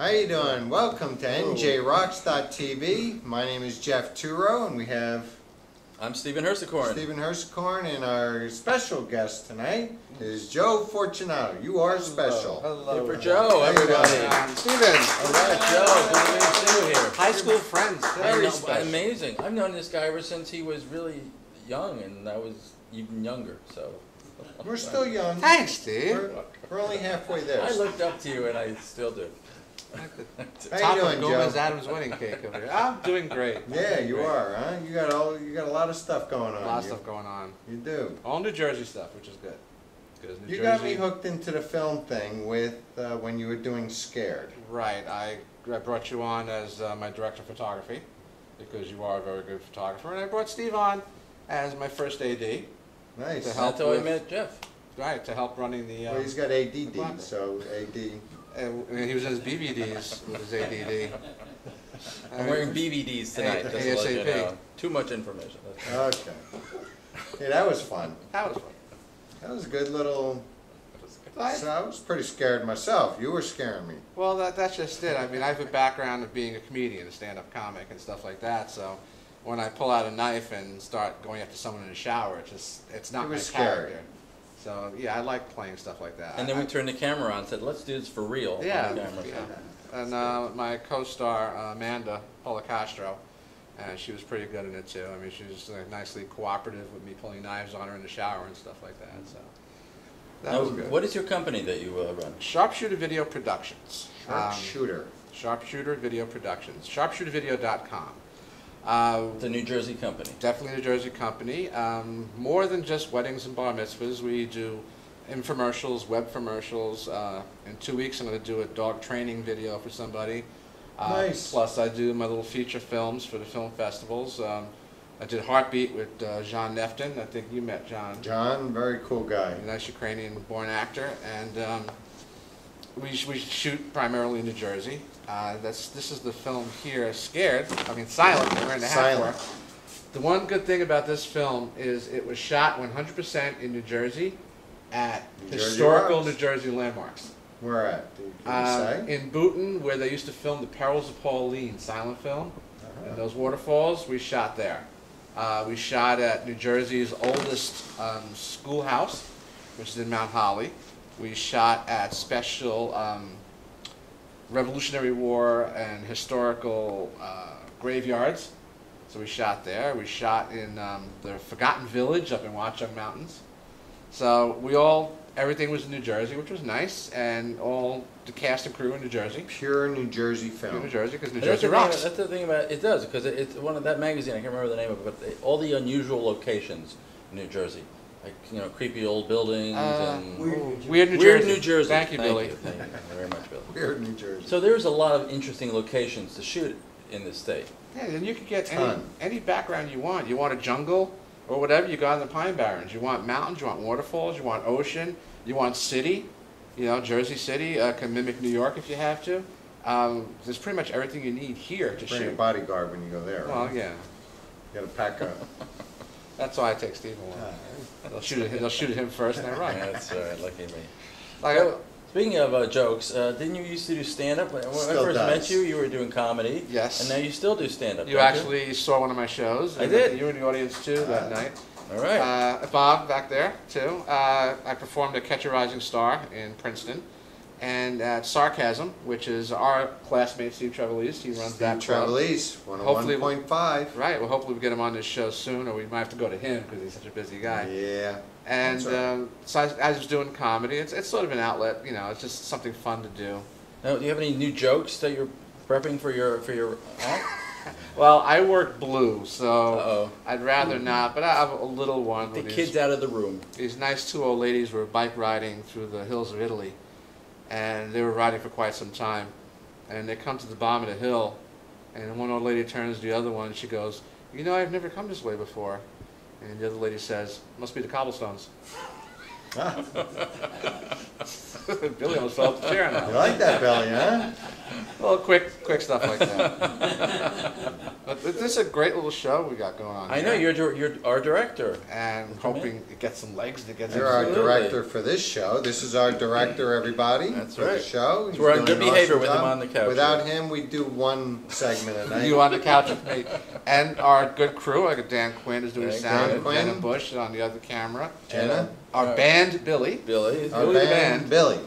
How you doing? Welcome to NJRocks.tv. My name is Jeff Tureaud, and we have... I'm Stephen Hirsekorn. Stephen Hirsekorn, and our special guest tonight is Joe Fortunato. You are special. Hello. For Joe, everybody. Stephen. All right, Joe. Good to meet you here. High school friends. Very special. Amazing. I've known this guy ever since he was really young, and I was even younger. So We're still young. Thanks, Steve. We're only halfway there. I looked up to you, and I still do. How you doing, Gomez Joe? Adams wedding cake over here. I'm doing great. Yeah, you are, huh? You got a lot of stuff going on. A lot of stuff going on. You do. All New Jersey stuff, which is good. You got me hooked into the film thing with when you were doing Scared. Right. I brought you on as my director of photography because you are a very good photographer, and I brought Steve on as my first AD. Nice. To help That's how I met Jeff. Right, to help running the... Well, he's got ADD, so AD. he was in his BVDs with his ADD. I'm wearing BVDs tonight. Just to let you ASAP. know. Too much information. Okay. Yeah, that was fun. That was fun. That was a good little... So I was pretty scared myself. You were scaring me. Well, that's just it. I mean, I have a background of being a comedian, a stand-up comic, and stuff like that. So when I pull out a knife and start going after someone in the shower, it's not my character. So yeah, I like playing stuff like that. And then we turned the camera on and said, let's do this for real. Yeah. On the camera. Yeah. And my co-star Amanda Policastro, and she was pretty good in it too. I mean, she was nicely cooperative with me pulling knives on her in the shower and stuff like that. So that was good. What is your company that you run? Sharpshooter Video Productions. Sharpshooter. Sharpshooter Video Productions. Sharpshootervideo.com. It's a New Jersey company. Definitely a New Jersey company. More than just weddings and bar mitzvahs, we do infomercials, web commercials. In 2 weeks, I'm going to do a dog training video for somebody. Nice. Plus, I do my little feature films for the film festivals. I did Heartbeat with John Nefton. I think you met John. John, very cool guy. A nice Ukrainian-born actor, and we shoot primarily in New Jersey. This is the film here, Scared. I mean, Silent. We're in the Silent. The one good thing about this film is it was shot 100% in New Jersey at historical New Jersey landmarks. Where at? Can you say? In Boonton, where they used to film The Perils of Pauline silent film. And those waterfalls, we shot there. We shot at New Jersey's oldest schoolhouse, which is in Mount Holly. We shot at special Revolutionary War and historical graveyards. So we shot there. We shot in the Forgotten Village up in Watchung Mountains. So everything was in New Jersey, which was nice, and all the cast and crew in New Jersey. Pure New Jersey film. Pure New Jersey, because New Jersey rocks. That's the thing about it. Does because it's one of that magazine. I can't remember the name of it, but all the unusual locations in New Jersey, like creepy old buildings and Weird New Jersey. Thank you, Billy. Thank you very much, Billy. Weird New Jersey. So there's a lot of interesting locations to shoot in this state. Yeah, and you could get any background you want. You want a jungle or whatever, you got in the Pine Barrens. You want mountains, you want waterfalls, you want ocean, you want city. Jersey City can mimic New York if you have to. There's pretty much everything you need here to shoot. Bring a bodyguard when you go there. Well, right? yeah. You got to pack up. That's why I take Steve along. They'll shoot at him first, and I run. That's all right. Lucky me. So, speaking of jokes, didn't you used to do stand-up? When I first met you, you were doing comedy. Yes. And now you still do stand-up. You actually saw one of my shows. I did. You were in the audience too that night. All right. Bob back there too. I performed at Catch a Rising Star in Princeton, and at Sarcasm, which is our classmate Steve Trevelise. He runs that club. Trevelise, 101.5. Right. Well, hopefully we get him on this show soon, or we might have to go to him because he's such a busy guy. Yeah. And so I was doing comedy. It's sort of an outlet. It's just something fun to do. Now, do you have any new jokes that you're prepping for your act? Well, I work blue, so I'd rather not, but I have a little one. The kid's out of the room. These nice two old ladies were bike riding through the hills of Italy, and they were riding for quite some time, and they come to the bottom of the hill, and one old lady turns to the other one, and she goes, I've never come this way before. And the other lady says, must be the cobblestones. Billy almost fell off the chair now. You like that belly, huh? Well, quick stuff like that. But this is a great little show we got going on. I know you're our director, and hoping it gets some legs and it gets. You're our Absolutely. director for this show. This is our director, everybody. That's for the right. show. He's We're on doing good an behavior awesome with him job. on the couch. Without him, we do one segment a night. You on the couch with me, and our good crew, like Dan Quinn is doing Dan sound, and Quinn. Jenna Bush on the other camera. Jenna. Our band, Billy. Billy. Our Billy the band, band. Billy.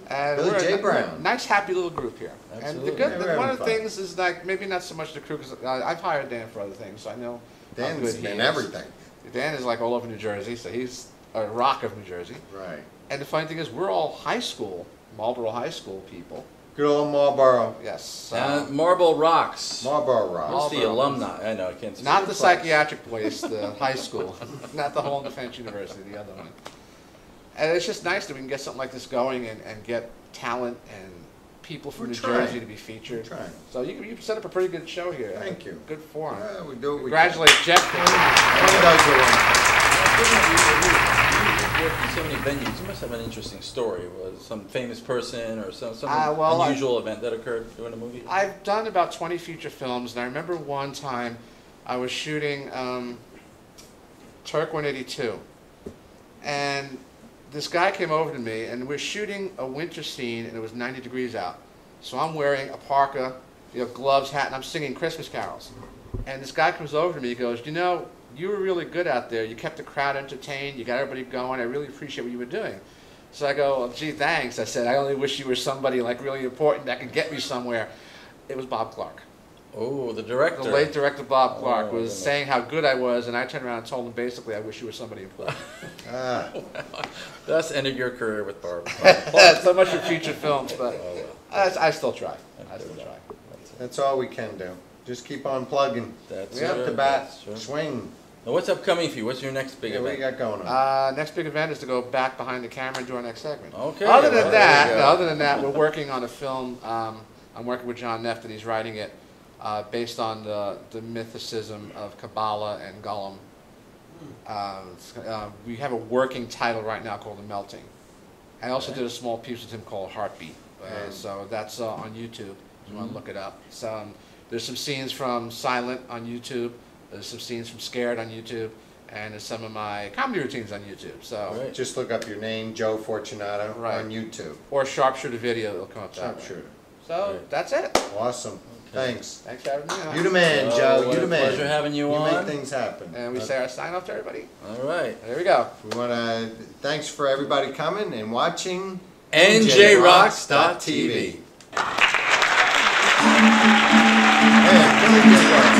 And Billy we're J. a Brown. nice, happy little group here. Absolutely. And the Yeah, we're one having of the fun. things is like maybe not so much the crew because I've hired Dan for other things, so I know how Dan's good he been is. everything. Dan is like all over New Jersey, so he's a rock of New Jersey. Right. And the funny thing is, we're all high school, Marlboro High School people. Good old Marlboro. Yes. Marble Rocks. Marlboro Rock. What's the Marlboro. alumni? I know I can't see. Not your the flags. psychiatric place, the high school. Not the Holland Defense University, the other one. And it's just nice that we can get something like this going and get talent and people from We're New trying. Jersey to be featured. We're trying. So you set up a pretty good show here. Thank you. Good forum. Yeah, we do what we Congratulate Jeff. can. Everyone does their own. You've worked in so many venues. You must have an interesting story. Was some famous person or some well, unusual event that occurred during a movie? I've done about 20 feature films, and I remember one time I was shooting Turk 182, and this guy came over to me, and we're shooting a winter scene, and it was 90 degrees out. So I'm wearing a parka, gloves, hat, and I'm singing Christmas carols. And this guy comes over to me, he goes, you know, you were really good out there. You kept the crowd entertained. You got everybody going. I really appreciate what you were doing. So I go, well, gee, thanks. I said, I only wish you were somebody like really important that could get me somewhere. It was Bob Clark. Oh, the director. The late director Bob Clark Oh, was goodness. saying how good I was, and I turned around and told him basically, I wish you were somebody important. Ah, Thus ended your career with Barb. So much for future films, but I still try. I still try. that's all we can do. Just keep on plugging. That's We up true, to bat. that's true. Swing. Now, what's upcoming for you? What's your next big Yeah, what event? you got going on? Next big event is to go back behind the camera and do our next segment. Okay. Other than well, that, there you go. other than that, we're working on a film. I'm working with John Neff, and he's writing it based on the mythicism of Kabbalah and Gollum. We have a working title right now called The Melting. I also did a small piece with him called Heartbeat. So that's on YouTube, if you want to look it up. So, there's some scenes from Silent on YouTube. There's some scenes from Scared on YouTube. And there's some of my comedy routines on YouTube. So, Right. Just look up your name, Joe Fortunato, Right. on YouTube. or Sharpshooter video, it'll come up that way. Sharpshooter. So, Right. that's it. Awesome. Thanks. Thanks for having me on. You the man, Oh, Joe. what You a the man. pleasure having you on. make things happen. And we say our sign off to everybody. All right. There we go. We want to thanks for everybody coming and watching NJRocks.tv. Hey, Billy did well.